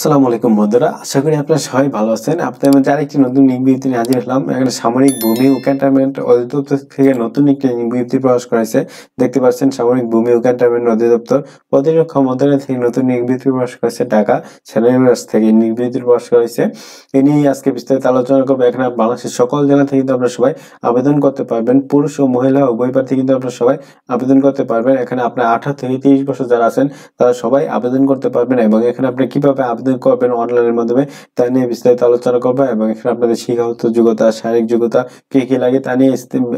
আসসালামু আলাইকুম বন্ধুরা, আশা করি আপনারা সবাই ভালো আছেন। আপনাদের মধ্যে আরেকটি নতুন লিঙ্ক বিজ্ঞপ্তি নিয়ে হাজির হলাম। এখানে সামরিক ভূমি ও ক্যান্টনমেন্ট অধিদপ্তর থেকে নতুন একটি লিঙ্ক বিজ্ঞপ্তি প্রকাশ করেছে। দেখতে পাচ্ছেন সামরিক ভূমি ও ক্যান্টনমেন্ট অধিদপ্তর প্রতিরক্ষা মন্ত্রণালয় থেকে নতুন লিঙ্ক বিজ্ঞপ্তি প্রকাশ করেছে। ঢাকা সেনানিবাস থেকে লিঙ্ক বিজ্ঞপ্তি প্রকাশ করেছে। এ নিয়ে আজকে বিস্তারিত আলোচনা করবো। এখানে বাংলাদেশের সকল জেলা থেকে কিন্তু আপনারা সবাই আবেদন করতে পারবেন। পুরুষ ও মহিলা উভয় প্রার্থী কিন্তু আপনারা সবাই আবেদন করতে পারবেন। এখানে আপনার 18 থেকে 30 বছর যারা আছেন তারা সবাই আবেদন করতে পারবেন এবং এখানে আপনি কিভাবে আবেদন করবেন অনলাইনের মাধ্যমে তা নিয়ে বিস্তারিত আলোচনা করবো এবং এখানে আপনাদের শিক্ষাগত যোগ্যতা, শারীরিক যোগ্যতা কি লাগে তা নিয়ে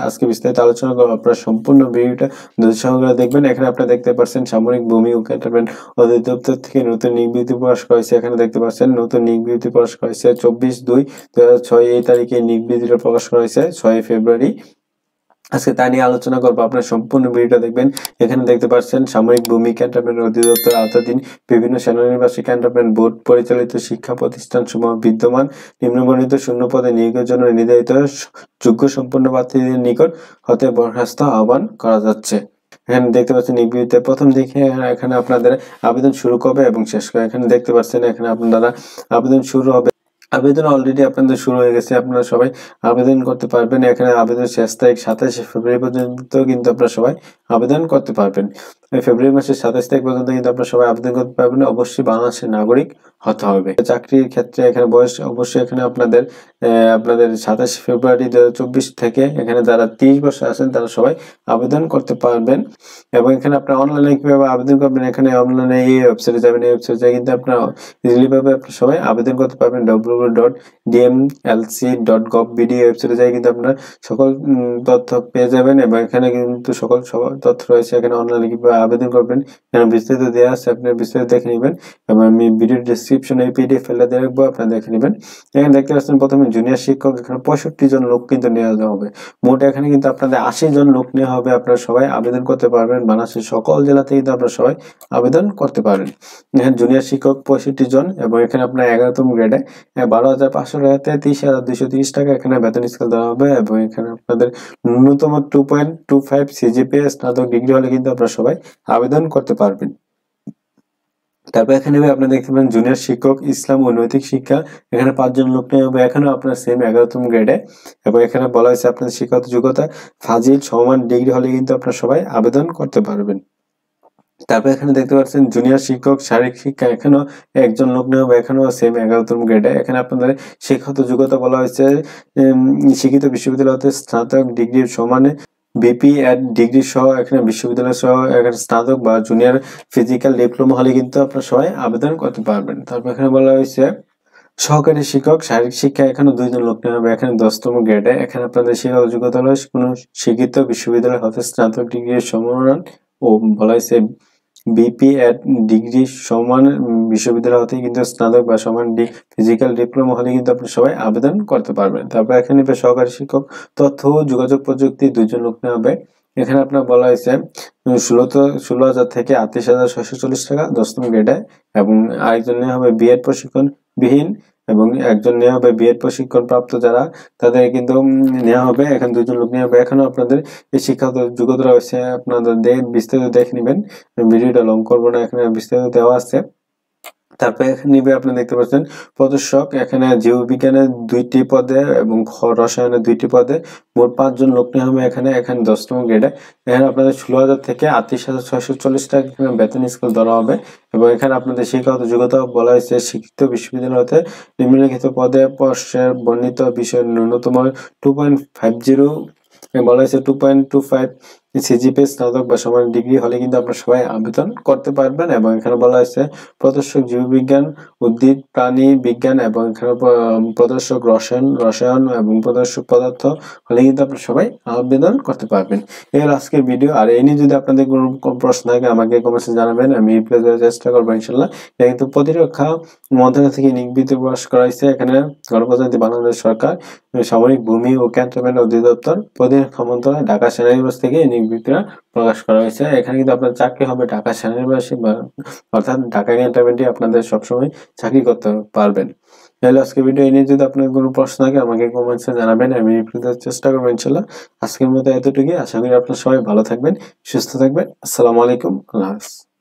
আজকে বিস্তারিত আলোচনা করবো। আপনারা সম্পূর্ণ ভিডিওটা ধৈর্য সহকারে দেখবেন। এখানে আপনারা দেখতে পাচ্ছেন সামরিক ভূমি ও ক্যান্টনমেন্ট অধিদপ্তর থেকে নতুন নিয়োগ বিজ্ঞপ্তি প্রকাশ করেছে। এখানে দেখতে পাচ্ছেন নতুন নিয়োগ বিজ্ঞপ্তি প্রকাশ করেছে 24/2/2006 এই তারিখে নিয়োগ বিজ্ঞপ্তিটা প্রকাশ করেছে 6 ফেব্রুয়ারি। আজকে তা নিয়ে আলোচনা করবো। আপনারা সম্পূর্ণ ভিডিওটা দেখবেন। এখানে দেখতে পাচ্ছেন সামরিক ভূমি ক্যান্টনমেন্ট অধিদপ্তর আওতাধীন বিভিন্ন সেনানিবাসী ক্যান্টনমেন্ট বোর্ড পরিচালিত শিক্ষা প্রতিষ্ঠান সমূহ বিদ্যমান নিম্নবর্ণিত শূন্য পদে নিয়োগের জন্য নির্ধারিত যোগ্য সম্পন্ন প্রার্থীদের নিকট হতে বরখাস্ত আহ্বান করা যাচ্ছে। এখানে দেখতে পাচ্ছেন নিয়োগ বিজ্ঞপ্তিতে প্রথম দিকে এখানে আপনাদের আবেদন শুরু করবে এবং শেষ করে। এখানে দেখতে পাচ্ছেন এখানে আপনারা আবেদন শুরু হবে। আবেদন অলরেডি আপনাদের শুরু হয়ে গেছে। আপনারা সবাই আবেদন করতে পারবেন। এখানে আবেদন শেষ তারিখ 27 ফেব্রুয়ারি পর্যন্ত কিন্তু আপনারা সবাই আবেদন করতে পারবেন। ফেব্রুয়ারি মাসের 27 তারিখ পর্যন্ত কিন্তু আপনারা সবাই আবেদন করতে পারবেন। অবশ্যই বাংলাদেশের নাগরিক হতে হবে। চাকরির ক্ষেত্রে এখানে বয়স অবশ্যই এখানে আপনাদের 27 ফেব্রুয়ারি 2024 থেকে এখানে যারা 30 বছর আছেন তারা সবাই আবেদন করতে পারবেন। এবং এখানে আপনারা অনলাইনে কিভাবে আবেদন করবেন, এখানে অনলাইনে এই ওয়েবসাইটে যাবেন। এই ওয়েবসাইটে কিন্তু আপনারা ইজিলি ভাবে আপনারা সবাই আবেদন করতে পারবেন। www.dmlc.gov.bd ওয়েবসাইটে যাই কিন্তু আপনারা সকল তথ্য পেয়ে যাবেন এবং এখানে কিন্তু সকল তথ্য রয়েছে। এখানে অনলাইনে কিভাবে আবেদন করবেন এখানে বিস্তারিত দেওয়া আছে, আপনারা বিস্তারিত দেখে নেবেন এবং আমি ভিডিও ডেসক্রিপশনে পিডিএফ ফেলে দিয়ে রাখবো, আপনারা দেখে নেবেন। এখানে দেখতে পাচ্ছেন প্রথমে জুনিয়র শিক্ষক, এখানে 65 জন লোক কিন্তু নেওয়া হবে। মোট এখানে কিন্তু আপনাদের 80 জন লোক নেওয়া হবে। আপনারা সবাই আবেদন করতে পারবেন। বাংলাদেশের সকল জেলা থেকে কিন্তু আপনারা সবাই আবেদন করতে পারেন। এখানে জুনিয়র শিক্ষক 65 জন এবং এখানে আপনার 11তম গ্রেডে 12,500 টাকাতে 30,230 টাকা এখানে বেতন স্কেল দেওয়া হবে এবং এখানে আপনাদের ন্যূনতম 2.25 সিজিপিএ স্নাতক ডিগ্রি হলে কিন্তু আপনারা সবাই আবেদন করতে পারবেন। তারপর এখানে আপনারা দেখতে পাবেন জুনিয়র শিক্ষক ইসলাম ও নৈতিক শিক্ষা, এখানে 5 জন লোক নেওয়া হবে। এখানেও আপনার সেম 11তম গ্রেডে এবং এখানে বলা হয়েছে আপনাদের শিক্ষাগত যোগ্যতা ফাজিল সমান ডিগ্রি হলে কিন্তু আপনারা সবাই আবেদন করতে পারবেন। তারপর এখানে দেখতে পাচ্ছেন জুনিয়র শিক্ষক শারীরিক শিক্ষা, এখানেও 1 জন লোক নেওয়া হবে। এখানেও সেম 11তম গ্রেডে। এখানে আপনাদের শিক্ষাগত যোগ্যতা বলা হয়েছে শিক্ষিত বিশ্ববিদ্যালয় হতে স্নাতক ডিগ্রির সমানে বিপি এড ডিগ্রি সহ এখানে বিশ্ববিদ্যালয় সহ এখানে স্নাতক বা জুনিয়র ফিজিক্যাল ডিপ্লোমা হলে কিন্তু আপনারা সবাই আবেদন করতে পারবেন। তারপর এখানে বলা হয়েছে সহকারী শিক্ষক শারীরিক শিক্ষা, এখানে 2 জন লোক নেওয়া হবে। এখানে 10তম গ্রেডে। এখানে আপনাদের শিক্ষাগত যোগ্যতা হলো কোনো শিক্ষিত বিশ্ববিদ্যালয় হতে স্নাতক ডিগ্রির সমান ও বলা হয়েছে বিপি এড ডিগ্রি সমান বিশ্ববিদ্যালয় হতে কিন্তু স্নাতক বা সমান ফিজিক্যাল ডিপ্লোমা হলে কিন্তু আপনি সবাই আবেদন করতে পারবেন। তারপর এখানে সহকারী শিক্ষক তথ্য ও যোগাযোগ প্রযুক্তি 2 জন লোক নেওয়া হবে। এখানে আপনার বলা হয়েছে 16,000 থেকে 38,640 টাকা 10তম গ্রেডে এবং আরেকজন নেওয়া হবে বিএড প্রশিক্ষণ বিহীন এবং একজন নেওয়া হবে বিএড প্রশিক্ষণ প্রাপ্ত যারা তাদের কিন্তু নেওয়া হবে। এখানে 2 জন লোক নেওয়া হবে। এখানেও আপনাদের এই শিক্ষাগত যোগ্যতা রয়েছে, আপনাদের বিস্তারিত দেখে নেবেন। ভিডিওটা লং করবো না, এখানে বিস্তারিত দেওয়া আছে। তারপরে এখানে নিবে আপনারা দেখতে পাচ্ছেন প্রদর্শক, এখানে জীববিজ্ঞানের 2টি পদে এবং রসায়নের 2টি পদে মোট 5 জন লোক নেওয়া হবে। এখানে 10তম গ্রেডে। এখানে আপনাদের 16,000 থেকে 38,640 টাকা এখানে বেতন স্কেল ধরা হবে এবং এখানে আপনাদের শিক্ষাগত যোগ্যতা বলা হয়েছে শিক্ষিত বিশ্ববিদ্যালয় হতে নিম্নলিখিত পদে পর্ষের বর্ণিত বিষয়ের ন্যূনতম 2.50 বলা হয়েছে 2.25 সিজিপিএ স্নাতক বা সমান ডিগ্রি হলে কিন্তু আপনারা সবাই আবেদন করতে পারবেন এবং এখানে বলা হয়েছে প্রদর্শক জীববিজ্ঞান উদ্ভিদ প্রাণী বিজ্ঞান এবং এখানে প্রদর্শক রসায়ন এবং প্রদর্শক পদার্থ হলে কিন্তু আপনারা সবাই আবেদন করতে পারবেন। এর আজকের ভিডিও। আর এই নিয়ে যদি আপনাদের কোনো প্রশ্ন থাকে আমাকে কমেন্টে জানাবেন, আমি রিপ্লাই দেওয়ার চেষ্টা করবো ইনশাল্লাহ। এটা কিন্তু প্রতিরক্ষা মন্ত্রণালয় থেকে নিয়োগ বিজ্ঞপ্তি প্রকাশ করা হয়েছে। এখানে গণপ্রজাতন্ত্রী বাংলাদেশ সরকার সামরিক ভূমি ও ক্যান্টনমেন্ট অধিদপ্তর প্রতিরক্ষা মন্ত্রণালয় ঢাকা সেনানিবাস থেকে নিয়োগ বিজ্ঞপ্তিটা প্রকাশ করা হয়েছে। এখানে কিন্তু আপনার চাকরি হবে ঢাকা সেনানিবাসে অর্থাৎ ঢাকা ক্যান্টনমেন্টে আপনাদের সবসময় চাকরি করতে পারবেন। তাহলে আজকে ভিডিও নিয়ে যদি আপনার কোনো প্রশ্ন থাকে আমাকে কমেন্টসে জানাবেন, আমি রিপ্লাই দেওয়ার চেষ্টা করবো ইনশাল্লাহ। আজকের মতো এতটুকুই। আশা করি আপনারা সবাই ভালো থাকবেন, সুস্থ থাকবেন। আসসালামু আলাইকুম, আল্লাহ হাফেজ।